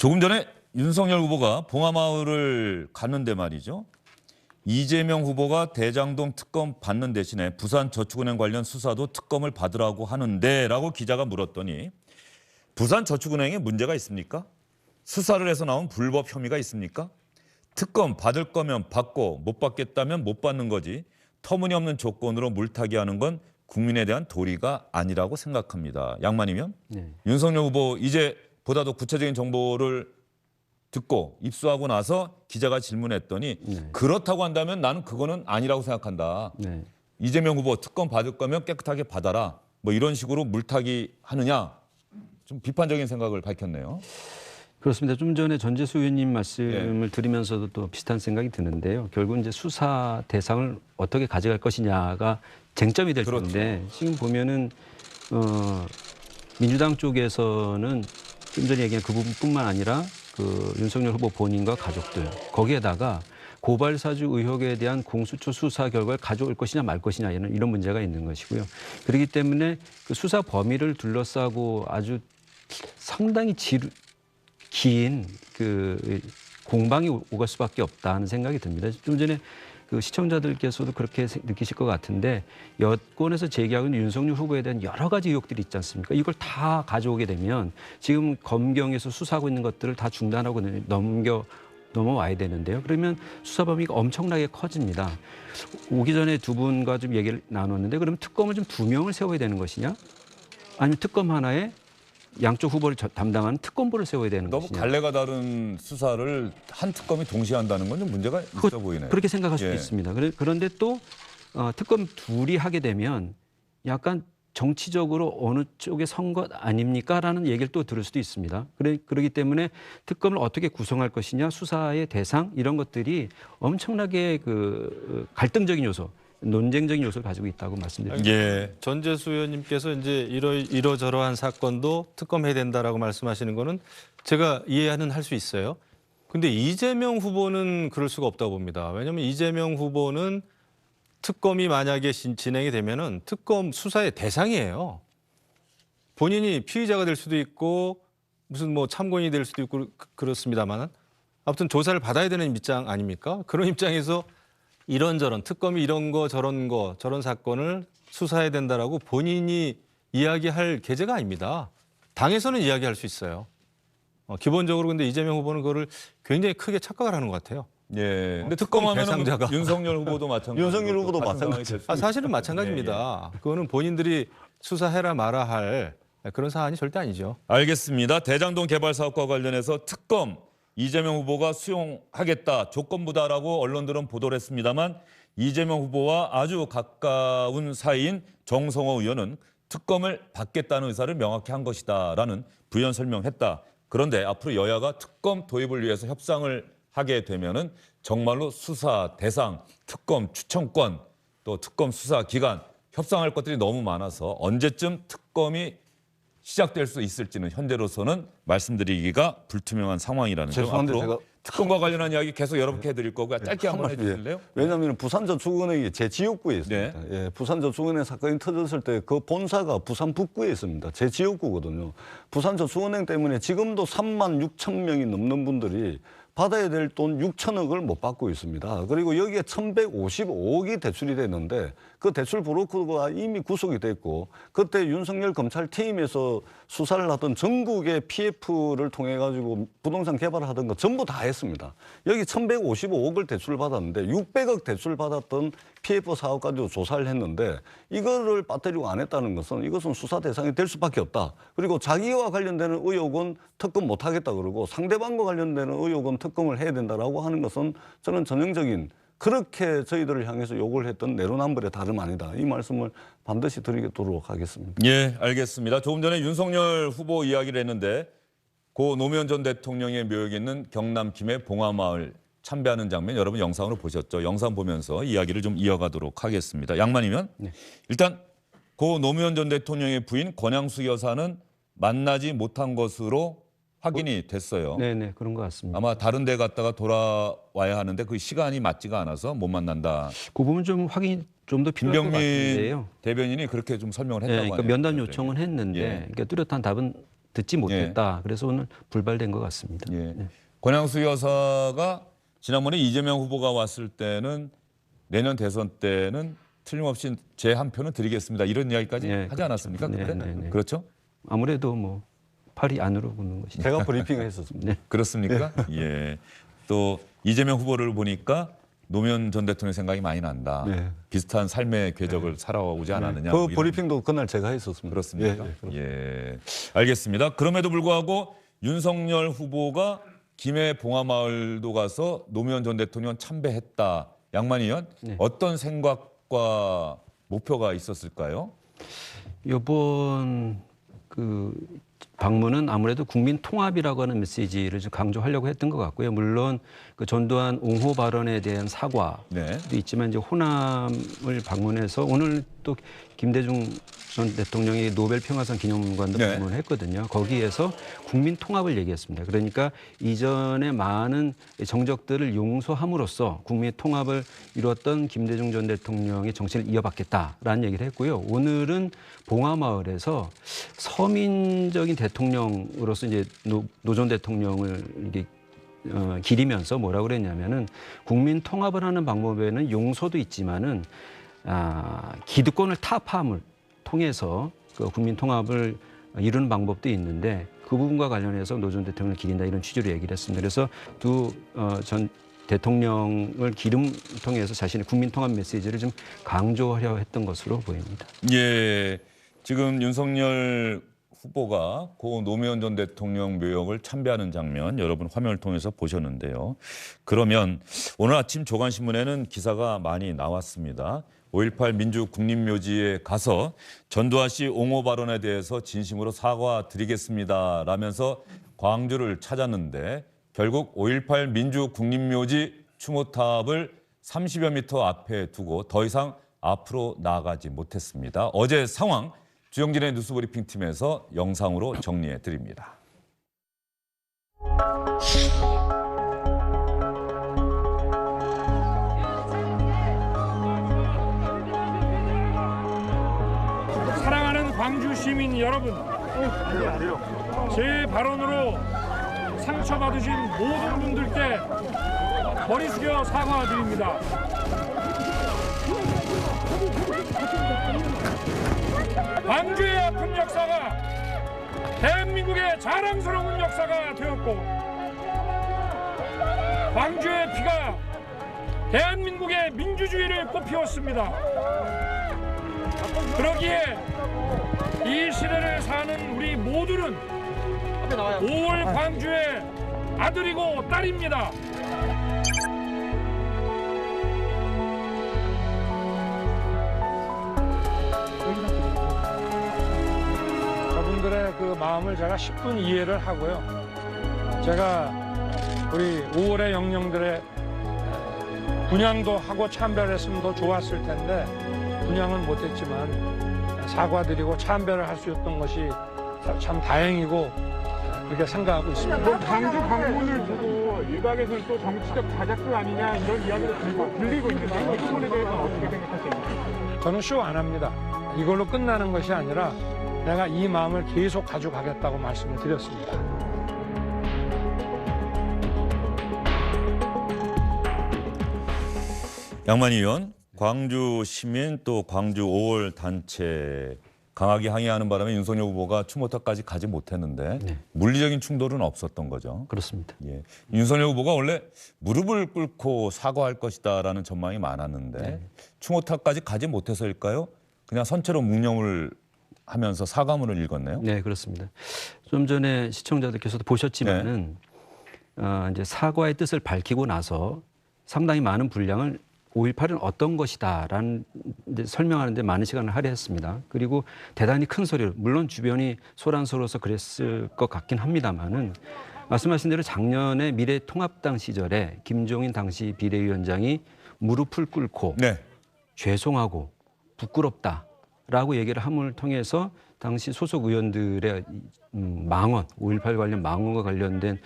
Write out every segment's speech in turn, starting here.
조금 전에 윤석열 후보가 봉하마을을 갔는데 말이죠. 이재명 후보가 대장동 특검 받는 대신에 부산저축은행 관련 수사도 특검을 받으라고 하는데 라고 기자가 물었더니 부산저축은행에 문제가 있습니까? 수사를 해서 나온 불법 혐의가 있습니까? 특검 받을 거면 받고 못 받겠다면 못 받는 거지 터무니없는 조건으로 물타기 하는 건 국민에 대한 도리가 아니라고 생각합니다. 양만이면 네. 윤석열 후보 이제 보다 더 구체적인 정보를 듣고 입수하고 나서 기자가 질문했더니 네. 그렇다고 한다면 나는 그거는 아니라고 생각한다. 네. 이재명 후보 특검 받을 거면 깨끗하게 받아라. 뭐 이런 식으로 물타기 하느냐. 좀 비판적인 생각을 밝혔네요. 그렇습니다. 좀 전에 전재수 의원님 말씀을 들으면서도 또 비슷한 생각이 드는데요. 결국 이제 수사 대상을 어떻게 가져갈 것이냐가 쟁점이 될 그렇죠. 텐데 지금 보면은 민주당 쪽에서는 좀 전에 얘기한 그 부분뿐만 아니라 그 윤석열 후보 본인과 가족들 거기에다가 고발 사주 의혹에 대한 공수처 수사 결과를 가져올 것이냐 말 것이냐 이런 문제가 있는 것이고요. 그렇기 때문에 그 수사 범위를 둘러싸고 아주 상당히 긴 그 공방이 오갈 수밖에 없다 하는 생각이 듭니다. 좀 전에 그 시청자들께서도 그렇게 느끼실 것 같은데 여권에서 제기하고 있는 윤석열 후보에 대한 여러 가지 의혹들이 있지 않습니까? 이걸 다 가져오게 되면 지금 검경에서 수사하고 있는 것들을 다 중단하고 넘어와야 되는데요. 그러면 수사 범위가 엄청나게 커집니다. 오기 전에 두 분과 좀 얘기를 나눴는데 그러면 특검을 좀 2명을 세워야 되는 것이냐? 아니면 특검 하나에 양쪽 후보를 담당하는 특검부를 세워야 되는 너무 것이냐. 갈래가 다른 수사를 한 특검이 동시에 한다는 건 좀 문제가 있어 보이네요. 그렇게 생각할 수도 예. 있습니다. 그런데 또 특검 둘이 하게 되면 약간 정치적으로 어느 쪽에 선 것 아닙니까? 라는 얘기를 또 들을 수도 있습니다. 그렇기 때문에 특검을 어떻게 구성할 것이냐, 수사의 대상 이런 것들이 엄청나게 그 갈등적인 요소, 논쟁적인 요소를 가지고 있다고 말씀드립니다. 예. 전재수 의원님께서 이제 이러저러한 사건도 특검해야 된다라고 말씀하시는 거는 제가 이해는 할 수 있어요. 근데 이재명 후보는 그럴 수가 없다고 봅니다. 왜냐하면 이재명 후보는 특검이 만약에 진행이 되면은 특검 수사의 대상이에요. 본인이 피의자가 될 수도 있고 무슨 뭐 참고인이 될 수도 있고 그렇습니다만은 아무튼 조사를 받아야 되는 입장 아닙니까? 그런 입장에서 이런저런 특검이 이런 거 저런 사건을 수사해야 된다라고 본인이 이야기할 계제가 아닙니다. 당에서는 이야기할 수 있어요. 기본적으로 근데 이재명 후보는 그거를 굉장히 크게 착각을 하는 것 같아요. 예. 근데 특검 특검하면 대상자가. 윤석열 후보도 마찬가지고 윤석열 후보도 같은 상황이 마찬가지. 될 수 사실은 마찬가지입니다. 그거는 본인들이 수사해라 마라 할 그런 사안이 절대 아니죠. 알겠습니다. 대장동 개발 사업과 관련해서 특검 이재명 후보가 수용하겠다 조건부다라고 언론들은 보도를 했습니다만 이재명 후보와 아주 가까운 사이인 정성호 의원은 특검을 받겠다는 의사를 명확히 한 것이다라는 부연 설명했다. 그런데 앞으로 여야가 특검 도입을 위해서 협상을 하게 되면은 정말로 수사 대상, 특검 추천권, 또 특검 수사 기간 협상할 것들이 너무 많아서 언제쯤 특검이 시작될 수 있을지는 현재로서는 말씀드리기가 불투명한 상황이라는 점. 죄송한데 앞으로 제가 특검과 관련한 이야기 계속 여러분께 해드릴 거고요. 짧게 한번 해주실래요? 왜냐하면 부산저축은행이 제 지역구에 있습니다. 예, 부산저축은행 사건이 터졌을 때 그 본사가 부산 북구에 있습니다. 제 지역구거든요. 부산저축은행 때문에 지금도 3만 6천 명이 넘는 분들이 받아야 될 돈 6천억을 못 받고 있습니다. 그리고 여기에 1,155억이 대출이 됐는데 그 대출 브로커가 이미 구속이 됐고 그때 윤석열 검찰팀에서 수사를 하던 전국의 PF를 통해 가지고 부동산 개발을 하던 거 전부 다 했습니다. 여기 1,155억을 대출을 받았는데 600억 대출 받았던 PF 사업 가지고 조사를 했는데 이거를 빠뜨리고 안 했다는 것은 이것은 수사 대상이 될 수밖에 없다. 그리고 자기와 관련되는 의혹은 특검 못 하겠다 그러고 상대방과 관련되는 의혹은 특검을 해야 된다라고 하는 것은 저는 전형적인 그렇게 저희들을 향해서 요구를 했던 내로남불의 다름 아니다. 이 말씀을 반드시 드리도록 하겠습니다. 예, 알겠습니다. 조금 전에 윤석열 후보 이야기를 했는데 고 노무현 전 대통령의 묘역에 있는 경남 김해 봉하마을 참배하는 장면 여러분 영상으로 보셨죠? 영상 보면서 이야기를 좀 이어가도록 하겠습니다. 양만이면 일단 고 노무현 전 대통령의 부인 권양숙 여사는 만나지 못한 것으로 확인이 됐어요. 네네 그런 것 같습니다. 아마 다른 데 갔다가 돌아와야 하는데 그 시간이 맞지가 않아서 못 만난다. 그 부분 좀 확인 좀 더 필요할 것 김병민 같은데요. 대변인이 그렇게 좀 설명을 했다고 네, 하네요. 그러니까 면담 요청은 했는데 예. 그러니까 뚜렷한 답은 듣지 못했다. 그래서 오늘 불발된 것 같습니다. 예. 네. 권양수 여사가 지난번에 이재명 후보가 왔을 때는 내년 대선 때는 틀림없이 제 한 표는 드리겠습니다. 이런 이야기까지 네, 하지 않았습니까? 네, 그때? 네, 네. 그렇죠? 아무래도 뭐 팔이 안으로 붙는 것이죠. 제가 브리핑을 했었습니다. 네. 그렇습니까? 예. 또 이재명 후보를 보니까 노무현 전 대통령 생각이 많이 난다. 네. 비슷한 삶의 궤적을 살아오지 않았느냐. 그 뭐 이런. 브리핑도 그날 제가 했었습니다. 그렇습니까? 예, 예. 예. 알겠습니다. 그럼에도 불구하고 윤석열 후보가 김해 봉화마을도 가서 노무현 전 대통령 참배했다. 양만희 의원, 네. 어떤 생각과 목표가 있었을까요? 이번 그 방문은 아무래도 국민 통합이라고 하는 메시지를 좀 강조하려고 했던 것 같고요. 물론 그 전두환 옹호 발언에 대한 사과도 네. 있지만 이제 호남을 방문해서 오늘 또 김대중 전 대통령이 노벨 평화상 기념관도 네. 방문을 했거든요. 거기에서 국민 통합을 얘기했습니다. 그러니까 이전에 많은 정적들을 용서함으로써 국민 통합을 이루었던 김대중 전 대통령의 정신을 이어받겠다라는 얘기를 했고요. 오늘은 봉화마을에서 서민적인 대통령으로서 이제 노 전 대통령을 이게 기리면서 뭐라고 그랬냐면은 국민 통합을 하는 방법에는 용서도 있지만은 기득권을 타파함을 통해서 그 국민 통합을 이루는 방법도 있는데 그 부분과 관련해서 노 전 대통령을 기린다 이런 취지로 얘기를 했습니다. 그래서 두 전 대통령을 기름 통해서 자신의 국민 통합 메시지를 좀 강조하려 했던 것으로 보입니다. 예. 지금 윤석열 후보가 고 노무현 전 대통령 묘역을 참배하는 장면 여러분 화면을 통해서 보셨는데요. 그러면 오늘 아침 조간신문에는 기사가 많이 나왔습니다. 5.18 민주국립묘지에 가서 전두환 씨 옹호 발언에 대해서 진심으로 사과드리겠습니다 라면서 광주를 찾았는데 결국 5.18 민주국립묘지 추모탑을 30여 미터 앞에 두고 더 이상 앞으로 나아가지 못했습니다. 어제 상황 주영진의 뉴스브리핑 팀에서 영상으로 정리해 드립니다. 사랑하는 광주 시민 여러분, 제 발언으로 상처받으신 모든 분들께 머리 숙여 사과드립니다. 광주의 아픈 역사가 대한민국의 자랑스러운 역사가 되었고 광주의 피가 대한민국의 민주주의를 꽃피웠습니다. 그러기에 이 시대를 사는 우리 모두는 5월 광주의 아들이고 딸입니다. 저분들의 그 마음을 제가 10분 이해를 하고요. 제가 우리 5월의 영령들의 분향도 하고 참배했으면 더 좋았을 텐데 분향은 못했지만 사과드리고 참배를 할 수 있었던 것이 참 다행이고 그렇게 생각하고 있습니다. 광주 방문을 두고 일각에서는 또 정치적 자작극 아니냐 이런 이야기도 들리고 있는데 이 부분에 대해서는 어떻게 생각하세요? 저는 쇼 안 합니다. 이걸로 끝나는 것이 아니라 내가 이 마음을 계속 가져가겠다고 말씀을 드렸습니다. 양만희 의원, 광주 시민 또 광주 5월 단체 강하게 항의하는 바람에 윤석열 후보가 추모탑까지 가지 못했는데 네. 물리적인 충돌은 없었던 거죠. 그렇습니다. 예. 윤석열 후보가 원래 무릎을 꿇고 사과할 것이다라는 전망이 많았는데 추모탑까지 가지 못해서일까요? 그냥 선체로 묵념을 하면서 사과문을 읽었네요. 네, 그렇습니다. 좀 전에 시청자들께서도 보셨지만은 이제 사과의 뜻을 밝히고 나서 상당히 많은 분량을 5.18은 어떤 것이다라는 이제 설명하는데 많은 시간을 할애했습니다. 그리고 대단히 큰 소리로 물론 주변이 소란스러워서 그랬을 것 같긴 합니다만은 말씀하신 대로 작년에 미래통합당 시절에 김종인 당시 비대위원장이 무릎을 꿇고 네. 죄송하고 부끄럽다라고 얘기를 함을 통해서 당시 소속 의원들의 망언, 5.18 관련 망언과 관련된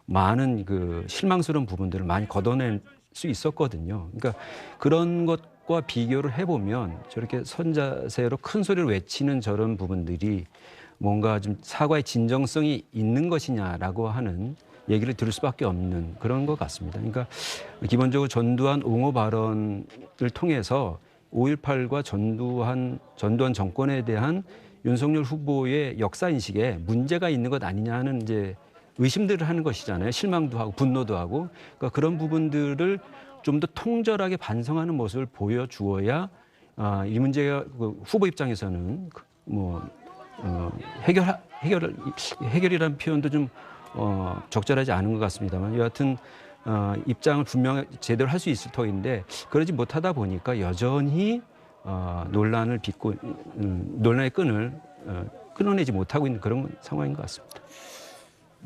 많은 그 실망스러운 부분들을 많이 걷어낼 수 있었거든요. 그러니까 그런 것과 비교를 해보면 저렇게 선자세로 큰 소리를 외치는 저런 부분들이 뭔가 좀 사과의 진정성이 있는 것이냐라고 하는 얘기를 들을 수밖에 없는 그런 것 같습니다. 그러니까 기본적으로 전두환 옹호 발언을 통해서 5.18과 전두환 정권에 대한 윤석열 후보의 역사 인식에 문제가 있는 것 아니냐 하는 이제 의심들을 하는 것이잖아요. 실망도 하고 분노도 하고 그러니까 그런 부분들을 좀 더 통절하게 반성하는 모습을 보여주어야 이 문제가 그 후보 입장에서는 뭐 해결이라는 표현도 좀 적절하지 않은 것 같습니다만 여하튼 입장을 분명히 제대로 할 수 있을 터인데 그러지 못하다 보니까 여전히 논란의 끈을 끊어내지 못하고 있는 그런 상황인 것 같습니다.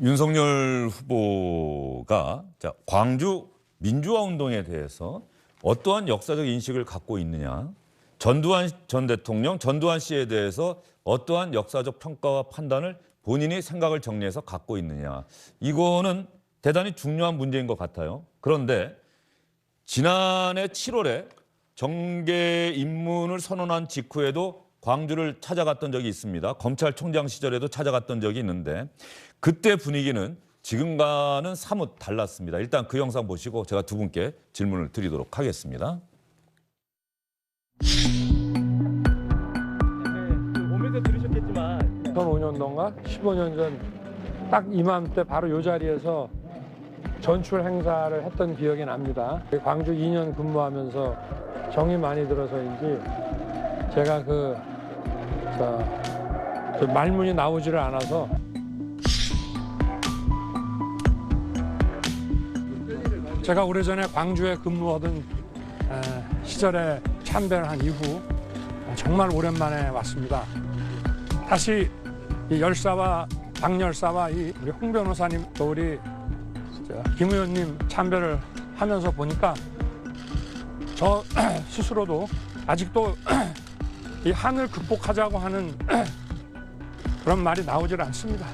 윤석열 후보가 자, 광주 민주화 운동에 대해서 어떠한 역사적 인식을 갖고 있느냐, 전두환 전 대통령, 전두환 씨에 대해서 어떠한 역사적 평가와 판단을 본인이 생각을 정리해서 갖고 있느냐, 이거는 대단히 중요한 문제인 것 같아요. 그런데 지난해 7월에 정계 입문을 선언한 직후에도 광주를 찾아갔던 적이 있습니다. 검찰총장 시절에도 찾아갔던 적이 있는데 그때 분위기는 지금과는 사뭇 달랐습니다. 일단 그 영상 보시고 제가 두 분께 질문을 드리도록 하겠습니다. 오면서 들으셨겠지만 2005년도인가 15년 전 딱 이맘때 바로 이 자리에서 전출 행사를 했던 기억이 납니다. 광주 2년 근무하면서 정이 많이 들어서인지 제가 그 말문이 나오지를 않아서 제가 오래전에 광주에 근무하던 시절에 참배를 이후 정말 오랜만에 왔습니다. 다시 이 열사와 박열사와 우리 홍 변호사님 또 우리 김 의원님 참배를 하면서 보니까 저 스스로도 아직도 이 한을 극복하자고 하는 그런 말이 나오질 않습니다.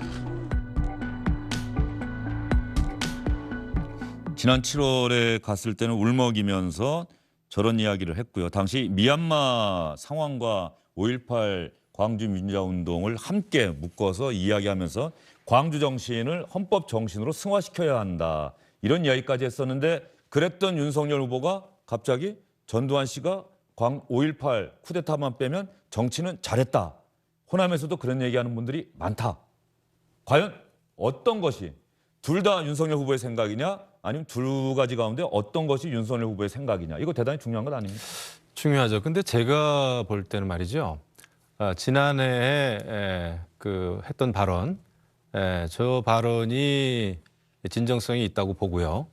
지난 7월에 갔을 때는 울먹이면서 저런 이야기를 했고요. 당시 미얀마 상황과 5.18 광주 민주화운동을 함께 묶어서 이야기하면서 광주 정신을 헌법 정신으로 승화시켜야 한다. 이런 이야기까지 했었는데 그랬던 윤석열 후보가 갑자기 전두환 씨가 5.18 쿠데타만 빼면 정치는 잘했다. 호남에서도 그런 얘기하는 분들이 많다. 과연 어떤 것이 둘 다 윤석열 후보의 생각이냐 아니면 두 가지 가운데 어떤 것이 윤석열 후보의 생각이냐. 이거 대단히 중요한 것 아닙니까? 중요하죠. 근데 제가 볼 때는 말이죠. 지난해에 했던 발언, 저 발언이 진정성이 있다고 보고요.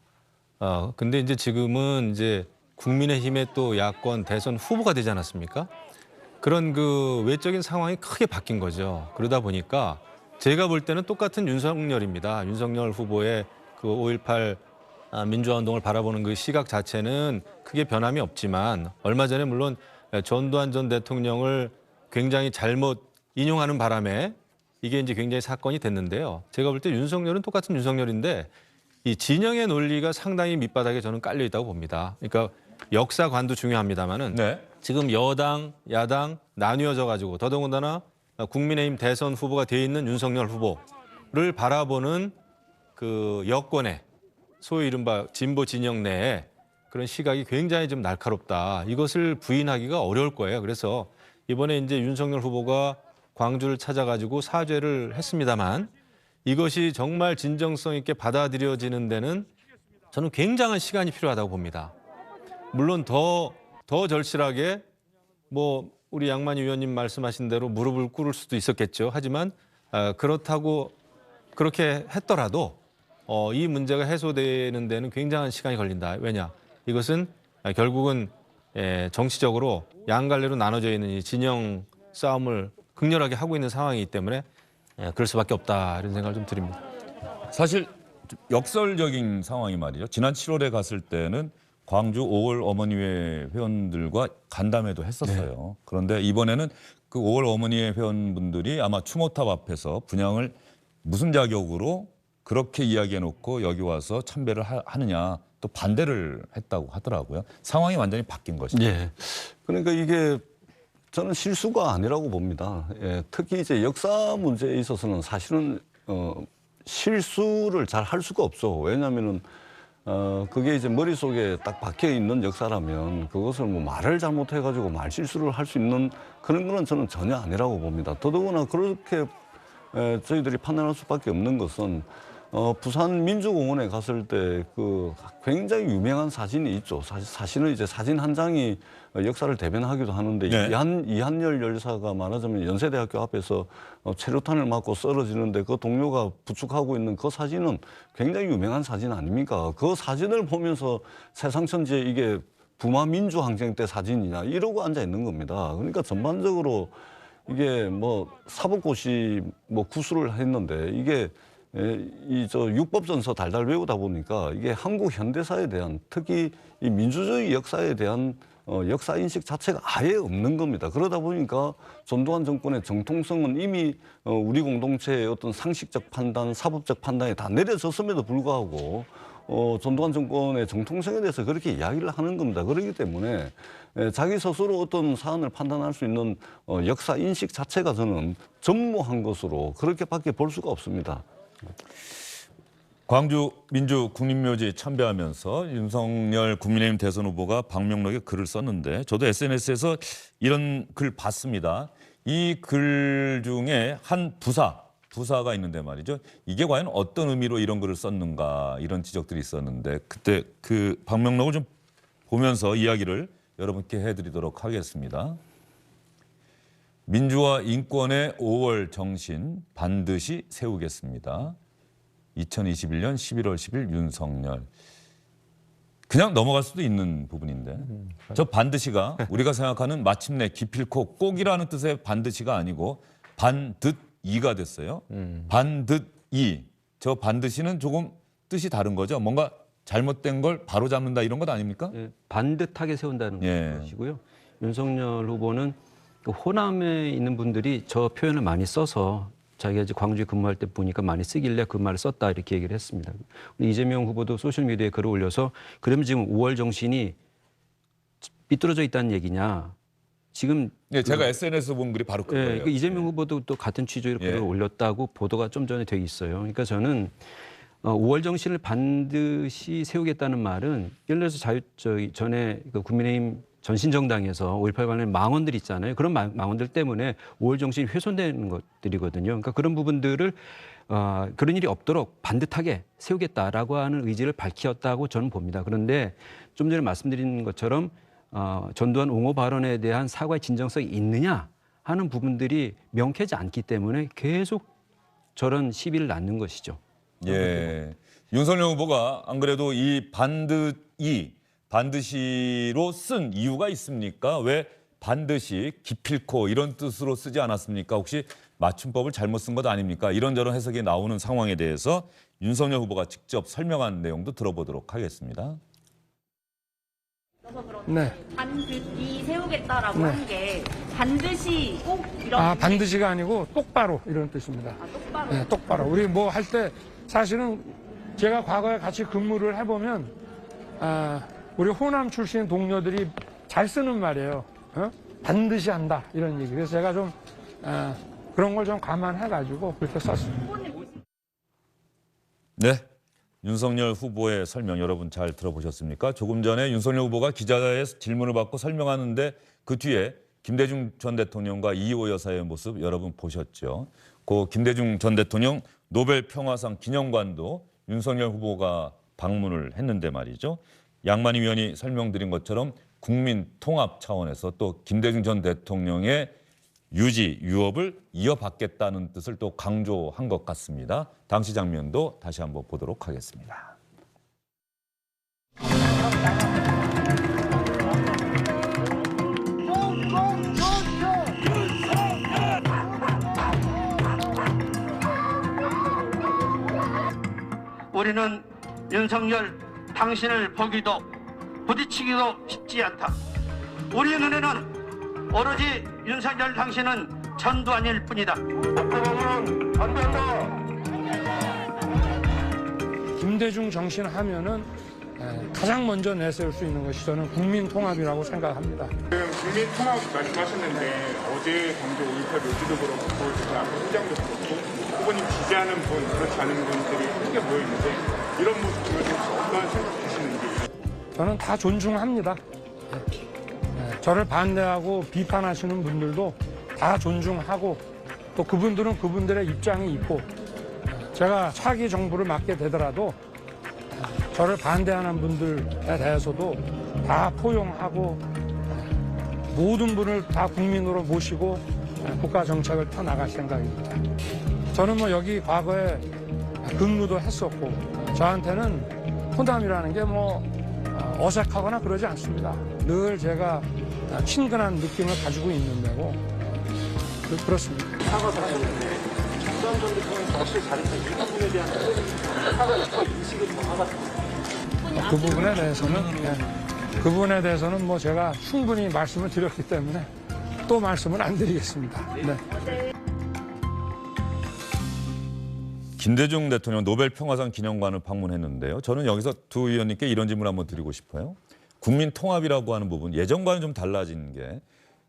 근데 이제 지금은 이제 국민의힘의 또 야권 대선 후보가 되지 않았습니까? 그런 그 외적인 상황이 크게 바뀐 거죠. 그러다 보니까 제가 볼 때는 똑같은 윤석열입니다. 윤석열 후보의 그 5.18 민주화운동을 바라보는 그 시각 자체는 크게 변함이 없지만 얼마 전에 물론 전두환 전 대통령을 굉장히 잘못 인용하는 바람에 이게 이제 굉장히 사건이 됐는데요. 제가 볼 때 윤석열은 똑같은 윤석열인데 이 진영의 논리가 상당히 밑바닥에 저는 깔려 있다고 봅니다. 그러니까 역사관도 중요합니다만은 네. 지금 여당, 야당 나뉘어져 가지고 더더군다나 국민의힘 대선 후보가 돼 있는 윤석열 후보를 바라보는 그 여권의 소위 이른바 진보 진영 내에 그런 시각이 굉장히 좀 날카롭다. 이것을 부인하기가 어려울 거예요. 그래서 이번에 이제 윤석열 후보가 광주를 찾아가지고 사죄를 했습니다만 이것이 정말 진정성 있게 받아들여지는 데는 저는 굉장한 시간이 필요하다고 봅니다. 물론 더 절실하게 뭐 우리 양만희 위원님 말씀하신 대로 무릎을 꿇을 수도 있었겠죠. 하지만 그렇다고 그렇게 했더라도 이 문제가 해소되는 데는 굉장한 시간이 걸린다. 왜냐? 이것은 결국은 정치적으로 양갈래로 나눠져 있는 이 진영 싸움을 극렬하게 하고 있는 상황이기 때문에 그럴 수밖에 없다 이런 생각을 좀 드립니다. 사실 역설적인 상황이 말이죠. 지난 7월에 갔을 때는 광주 5월 어머니회 회원들과 간담회도 했었어요. 네. 그런데 이번에는 그 5월 어머니회 회원분들이 아마 추모탑 앞에서 분향을 무슨 자격으로 그렇게 이야기해놓고 여기 와서 참배를 하느냐 또 반대를 했다고 하더라고요. 상황이 완전히 바뀐 것이죠. 예. 그러니까 이게 저는 실수가 아니라고 봅니다. 예, 특히 이제 역사 문제에 있어서는 사실은 실수를 잘 할 수가 없어. 왜냐하면은 그게 이제 머릿속에 딱 박혀 있는 역사라면 그것을 뭐 말을 잘못해가지고 말 실수를 할 수 있는 그런 거는 저는 전혀 아니라고 봅니다. 더더구나 그렇게 저희들이 판단할 수밖에 없는 것은 부산 민주공원에 갔을 때 그 굉장히 유명한 사진이 있죠. 사실은 이제 사진 한 장이 역사를 대변하기도 하는데 네. 이한열 열사가 말하자면 연세대학교 앞에서 체류탄을 맞고 쓰러지는데 그 동료가 부축하고 있는 그 사진은 굉장히 유명한 사진 아닙니까? 그 사진을 보면서 세상천지에 이게 부마 민주항쟁 때 사진이냐 이러고 앉아 있는 겁니다. 그러니까 전반적으로 이게 뭐 사법고시 뭐 구술을 했는데 이게 육법전서 달달 외우다 보니까 이게 한국 현대사에 대한 특히 이 민주주의 역사에 대한 역사 인식 자체가 아예 없는 겁니다. 그러다 보니까 전두환 정권의 정통성은 이미 우리 공동체의 어떤 상식적 판단, 사법적 판단에 다 내려졌음에도 불구하고 전두환 정권의 정통성에 대해서 그렇게 이야기를 하는 겁니다. 그렇기 때문에 자기 스스로 어떤 사안을 판단할 수 있는 역사 인식 자체가 저는 전무한 것으로 그렇게밖에 볼 수가 없습니다. 광주 민주 국립묘지 참배하면서 윤석열 국민의힘 대선 후보가 방명록에 글을 썼는데 저도 SNS에서 이런 글 봤습니다. 이 글 중에 한 부사가 있는데 말이죠. 이게 과연 어떤 의미로 이런 글을 썼는가 이런 지적들이 있었는데 그때 그 방명록을 좀 보면서 이야기를 여러분께 해드리도록 하겠습니다. 민주화 인권의 5월 정신 반드시 세우겠습니다. 2021년 11월 10일 윤석열. 그냥 넘어갈 수도 있는 부분인데 저 반드시가 우리가 생각하는 마침내 기필코 꼭이라는 뜻의 반드시가 아니고 반드이가 됐어요. 반드이. 저 반드시는 조금 뜻이 다른 거죠. 뭔가 잘못된 걸 바로잡는다 이런 것 아닙니까? 예, 반듯하게 세운다는 예. 것이고요. 윤석열 후보는 그 호남에 있는 분들이 저 표현을 많이 써서 자기가 이제 광주에 근무할 때 보니까 많이 쓰길래 그 말을 썼다 이렇게 얘기를 했습니다. 이재명 후보도 소셜미디어에 글을 올려서 그러면 지금 5월 정신이 삐뚤어져 있다는 얘기냐. 지금 네, 제가 SNS 본 글이 바로 그거예요. 그 이재명 후보도 또 같은 취지로 글을 예. 올렸다고 보도가 좀 전에 돼 있어요. 그러니까 저는 5월 정신을 반드시 세우겠다는 말은 예를 들어서 전에 그 국민의힘 전신정당에서 5.18 관련 망언들 있잖아요. 그런 망언들 때문에 5월 정신이 훼손되는 것들이거든요. 그러니까 그런 부분들을 그런 일이 없도록 반듯하게 세우겠다라고 하는 의지를 밝혔다고 저는 봅니다. 그런데 좀 전에 말씀드린 것처럼 전두환 옹호 발언에 대한 사과의 진정성이 있느냐 하는 부분들이 명쾌하지 않기 때문에 계속 저런 시비를 낳는 것이죠. 예. 윤석열 후보가 안 그래도 이 반드시로 쓴 이유가 있습니까? 왜 반드시 기필코 이런 뜻으로 쓰지 않았습니까? 혹시 맞춤법을 잘못 쓴 것 아닙니까? 이런저런 해석이 나오는 상황에 대해서 윤석열 후보가 직접 설명한 내용도 들어보도록 하겠습니다. 그래서 그런지 네. 반드시 세우겠다라고 네. 한 게 반드시 꼭 이런 반드시가 아니고 똑바로 이런 뜻입니다. 똑바로 네, 똑바로. 우리 뭐 할 때 사실은 제가 과거에 같이 근무를 해보면 우리 호남 출신 동료들이 잘 쓰는 말이에요. 반드시 한다 이런 얘기. 그래서 제가 좀 그런 걸 좀 감안해가지고 그렇게 썼습니다. 네. 윤석열 후보의 설명 여러분 잘 들어보셨습니까? 조금 전에 윤석열 후보가 기자의 질문을 받고 설명하는데 그 뒤에 김대중 전 대통령과 이호 여사의 모습 여러분 보셨죠? 그 김대중 전 대통령 노벨 평화상 기념관도 윤석열 후보가 방문을 했는데 말이죠. 양만희 위원이 설명드린 것처럼 국민 통합 차원에서 또 김대중 전 대통령의 유지, 유업을 이어받겠다는 뜻을 또 강조한 것 같습니다. 당시 장면도 다시 한번 보도록 하겠습니다. 우리는 윤석열 당신을 보기도 부딪히기도 쉽지 않다. 우리 눈에는 오로지 윤석열 당신은 전두환일 뿐이다. 김대중 정신 하면은 가장 먼저 내세울 수 있는 것이 저는 국민 통합이라고 생각합니다. 지금 국민 통합 말씀하셨는데 어제 강조 5.18 묘지도 그렇고 지금 앞으로 후장도 그렇고 후보님 지지하는 분, 그렇지 않은 분들이 크게 모여 있는데 이런 모습 보여서 어떤 생각 드시는지. 저는 다 존중합니다. 저를 반대하고 비판하시는 분들도 다 존중하고 또 그분들은 그분들의 입장이 있고 제가 차기 정부를 맡게 되더라도 저를 반대하는 분들에 대해서도 다 포용하고 모든 분을 다 국민으로 모시고 국가 정책을 펴나갈 생각입니다. 저는 뭐 여기 과거에 근무도 했었고 저한테는 호남이라는 게 뭐 어색하거나 그러지 않습니다. 늘 제가 친근한 느낌을 가지고 있는 데고 그렇습니다. 그 부분에 대해서는 뭐 제가 충분히 말씀을 드렸기 때문에 또 말씀을 안 드리겠습니다. 네. 김대중 대통령 노벨 평화상 기념관을 방문했는데요. 저는 여기서 두 의원님께 이런 질문 한번 드리고 싶어요. 국민 통합이라고 하는 부분 예전과는 좀 달라진 게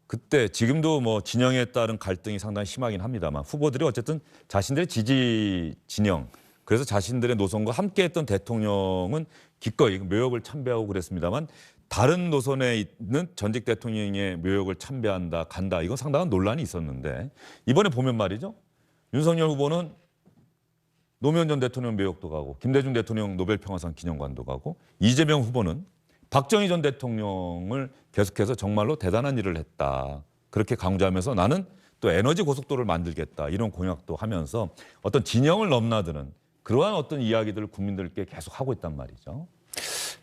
그때 지금도 뭐 진영에 따른 갈등이 상당히 심하긴 합니다만 후보들이 어쨌든 자신들의 지지 진영 그래서 자신들의 노선과 함께했던 대통령은 기꺼이 묘역을 참배하고 그랬습니다만 다른 노선에 있는 전직 대통령의 묘역을 참배한다 간다 이건 상당한 논란이 있었는데 이번에 보면 말이죠. 윤석열 후보는 노무현 전 대통령 묘역도 가고 김대중 대통령 노벨 평화상 기념관도 가고 이재명 후보는 박정희 전 대통령을 계속해서 정말로 대단한 일을 했다. 그렇게 강조하면서 나는 또 에너지 고속도로를 만들겠다. 이런 공약도 하면서 어떤 진영을 넘나드는 그러한 어떤 이야기들을 국민들께 계속 하고 있단 말이죠.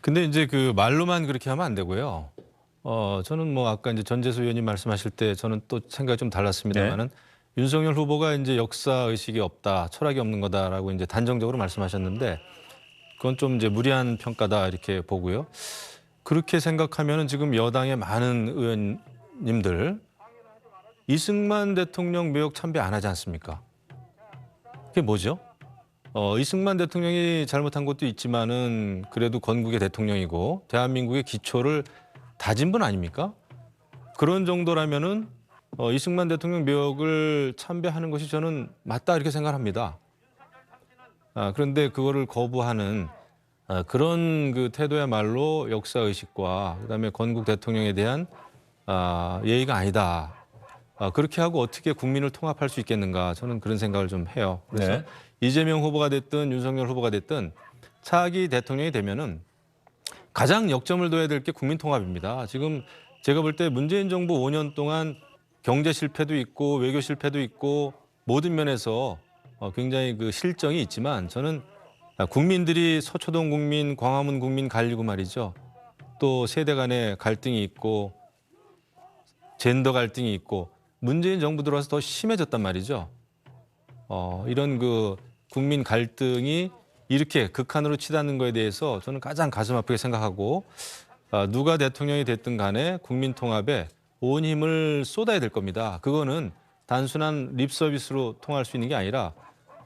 근데 이제 그 말로만 그렇게 하면 안 되고요. 저는 뭐 아까 이제 전재수 의원님 말씀하실 때 저는 또 생각이 좀 달랐습니다만은 윤석열 후보가 이제 역사 의식이 없다, 철학이 없는 거다라고 이제 단정적으로 말씀하셨는데 그건 좀 이제 무리한 평가다 이렇게 보고요. 그렇게 생각하면은 지금 여당의 많은 의원님들 이승만 대통령 묘역 참배 안 하지 않습니까? 그게 뭐죠? 이승만 대통령이 잘못한 것도 있지만은 그래도 건국의 대통령이고 대한민국의 기초를 다진 분 아닙니까? 그런 정도라면은 이승만 대통령 묘역을 참배하는 것이 저는 맞다 이렇게 생각합니다. 그런데 그거를 거부하는 그런 그 태도야말로 역사 의식과 그다음에 건국 대통령에 대한 예의가 아니다. 그렇게 하고 어떻게 국민을 통합할 수 있겠는가 저는 그런 생각을 좀 해요. 그래서 이재명 후보가 됐든 윤석열 후보가 됐든 차기 대통령이 되면은 가장 역점을 둬야 될 게 국민 통합입니다. 지금 제가 볼 때 문재인 정부 5년 동안 경제 실패도 있고 외교 실패도 있고 모든 면에서 굉장히 그 실정이 있지만 저는 국민들이 서초동 국민, 광화문 국민 갈리고 말이죠. 또 세대 간의 갈등이 있고 젠더 갈등이 있고 문재인 정부 들어와서 더 심해졌단 말이죠. 이런 그 국민 갈등이 이렇게 극한으로 치닫는 거에 대해서 저는 가장 가슴 아프게 생각하고 누가 대통령이 됐든 간에 국민 통합에 온 힘을 쏟아야 될 겁니다. 그거는 단순한 립 서비스로 통할 수 있는 게 아니라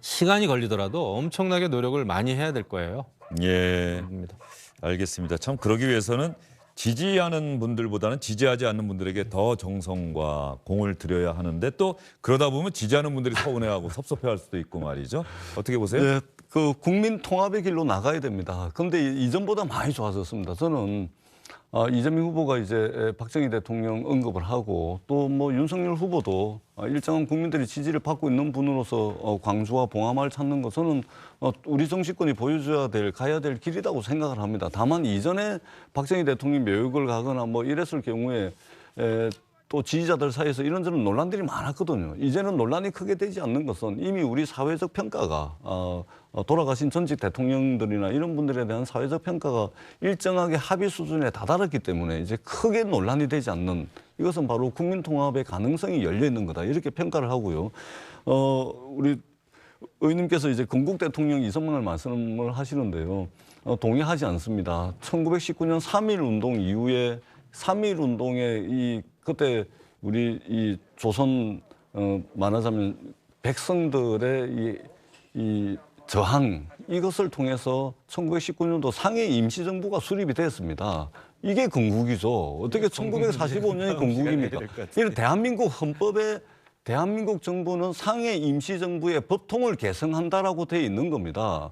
시간이 걸리더라도 엄청나게 노력을 많이 해야 될 거예요. 예, 알겠습니다. 참 그러기 위해서는 지지하는 분들보다는 지지하지 않는 분들에게 더 정성과 공을 들여야 하는데 또 그러다 보면 지지하는 분들이 서운해하고 섭섭해할 수도 있고 말이죠. 어떻게 보세요? 예, 그 국민 통합의 길로 나가야 됩니다. 그런데 이전보다 많이 좋아졌습니다. 저는 이재명 후보가 이제 박정희 대통령 언급을 하고 또 뭐 윤석열 후보도 일정한 국민들이 지지를 받고 있는 분으로서 광주와 봉하마을 찾는 것은 우리 정치권이 보여줘야 될 가야 될 길이라고 생각을 합니다. 다만 이전에 박정희 대통령 묘역을 가거나 뭐 이랬을 경우에 또 지지자들 사이에서 이런저런 논란들이 많았거든요. 이제는 논란이 크게 되지 않는 것은 이미 우리 사회적 평가가 돌아가신 전직 대통령들이나 이런 분들에 대한 사회적 평가가 일정하게 합의 수준에 다다랐기 때문에 이제 크게 논란이 되지 않는 이것은 바로 국민 통합의 가능성이 열려 있는 거다 이렇게 평가를 하고요. 우리 의원님께서 이제 건국 대통령 이선만을 말씀을 하시는데요. 동의하지 않습니다. 1919년 3.1 운동 이후에 3.1 운동의 이 그때 우리 이 조선 말하자면 백성들의 이 저항 이것을 통해서 1919년도 상해 임시정부가 수립이 됐습니다. 이게 건국이죠. 어떻게 1945년이 건국입니까? 이런 대한민국 헌법에 대한민국 정부는 상해 임시정부의 법통을 개성한다라고 돼 있는 겁니다.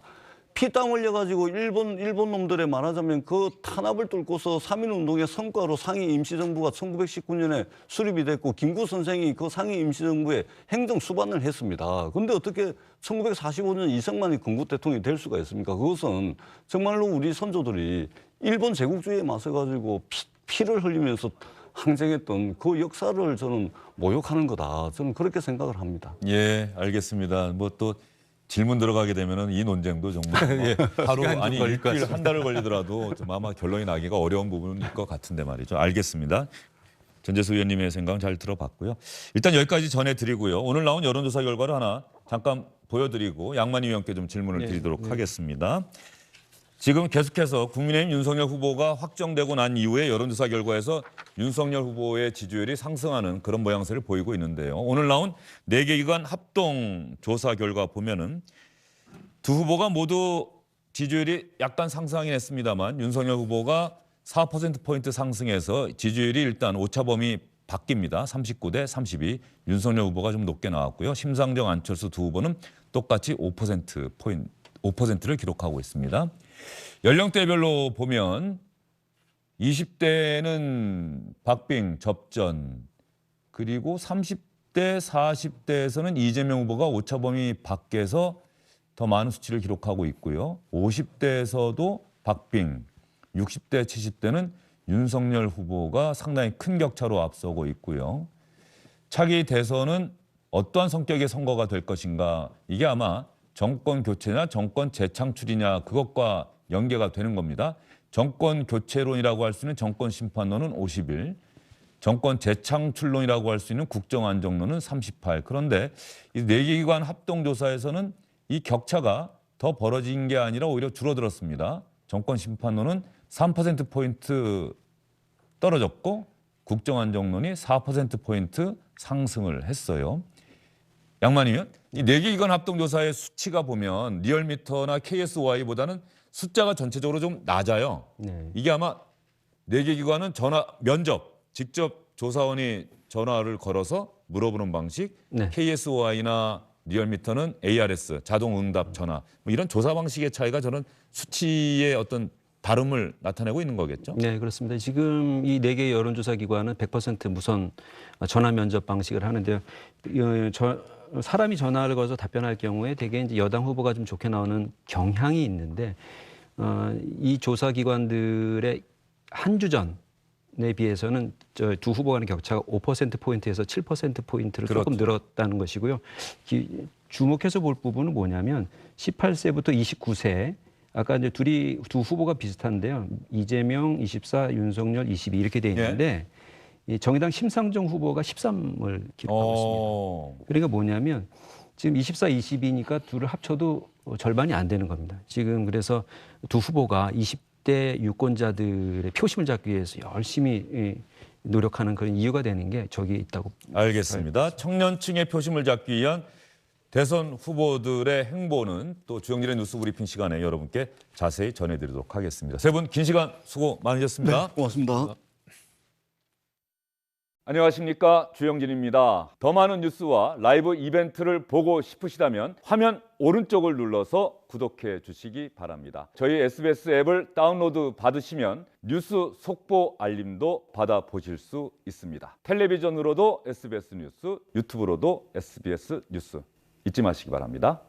피땀 흘려가지고 일본 놈들에 말하자면 그 탄압을 뚫고서 3.1운동의 성과로 상해 임시정부가 1919년에 수립이 됐고 김구 선생이 그 상해 임시정부에 행정 수반을 했습니다. 그런데 어떻게 1945년 이승만이 건국 대통령이 될 수가 있습니까? 그것은 정말로 우리 선조들이 일본 제국주의에 맞서가지고 피를 흘리면서 항쟁했던 그 역사를 저는 모욕하는 거다. 저는 그렇게 생각을 합니다. 예, 알겠습니다. 뭐 또 질문 들어가게 되면은 이 논쟁도 정말 하루 아니 일주일 한 달을 걸리더라도 좀 아마 결론이 나기가 어려운 부분일 것 같은데 말이죠. 알겠습니다. 전재수 의원님의 생각은 잘 들어봤고요. 일단 여기까지 전해드리고요. 오늘 나온 여론조사 결과를 하나 잠깐 보여드리고 양만희 의원께 좀 질문을 드리도록 하겠습니다. 지금 계속해서 국민의힘 윤석열 후보가 확정되고 난 이후에 여론조사 결과에서 윤석열 후보의 지지율이 상승하는 그런 모양새를 보이고 있는데요. 오늘 나온 4개 기관 합동 조사 결과 보면은 두 후보가 모두 지지율이 약간 상승하긴 했습니다만 윤석열 후보가 4%포인트 상승해서 지지율이 일단 오차범위 바뀝니다. 39대 32. 윤석열 후보가 좀 높게 나왔고요. 심상정, 안철수 두 후보는 똑같이 5%를 기록하고 있습니다. 연령대별로 보면 20대는 박빙 접전, 그리고 30대, 40대에서는 이재명 후보가 오차범위 밖에서 더 많은 수치를 기록하고 있고요. 50대에서도 박빙, 60대, 70대는 윤석열 후보가 상당히 큰 격차로 앞서고 있고요. 차기 대선은 어떠한 성격의 선거가 될 것인가, 이게 아마 정권 교체냐 정권 재창출이냐 그것과 연계가 되는 겁니다. 정권 교체론이라고 할 수 있는 정권 심판론은 50일, 정권 재창출론이라고 할 수 있는 국정안정론은 38. 그런데 이 4개 기관 합동조사에서는 이 격차가 더 벌어진 게 아니라 오히려 줄어들었습니다. 정권 심판론은 3%포인트 떨어졌고 국정안정론이 4%포인트 상승을 했어요. 양만희 의원, 이 4개 기관 합동조사의 수치가 보면 리얼미터나 KSY보다는 숫자가 전체적으로 좀 낮아요. 네. 이게 아마 4개 기관은 전화 면접, 직접 조사원이 전화를 걸어서 물어보는 방식, 네. KSY나 리얼미터는 ARS, 자동 응답 전화, 뭐 이런 조사 방식의 차이가 저는 수치의 어떤 다름을 나타내고 있는 거겠죠? 네, 그렇습니다. 지금 이 4개 여론조사 기관은 100% 무선 전화 면접 방식을 하는데요. 사람이 전화를 걸어서 답변할 경우에 대개 이제 여당 후보가 좀 좋게 나오는 경향이 있는데, 이 조사 기관들의 한 주 전에 비해서는 두 후보 간의 격차가 5%포인트에서 7%포인트를 조금 늘었다는 것이고요. 주목해서 볼 부분은 뭐냐면 18세부터 29세, 아까 이제 두 후보가 비슷한데요. 이재명 24, 윤석열 22 이렇게 돼 있는데 이 정의당 심상정 후보가 13을 기록하고 있습니다. 그러니까 뭐냐면 지금 24, 22니까 둘을 합쳐도 절반이 안 되는 겁니다. 지금 그래서 두 후보가 20대 유권자들의 표심을 잡기 위해서 열심히 노력하는 그런 이유가 되는 게 저기 있다고. 알겠습니다. 청년층의 표심을 잡기 위한 대선 후보들의 행보는 또 주영진의 뉴스 브리핑 시간에 여러분께 자세히 전해드리도록 하겠습니다. 세 분 긴 시간 수고 많으셨습니다. 네, 고맙습니다. 안녕하십니까, 주영진입니다. 더 많은 뉴스와 라이브 이벤트를 보고 싶으시다면 화면 오른쪽을 눌러서 구독해 주시기 바랍니다. 저희 SBS 앱을 다운로드 받으시면 뉴스 속보 알림도 받아보실 수 있습니다. 텔레비전으로도 SBS 뉴스, 유튜브로도 SBS 뉴스 잊지 마시기 바랍니다.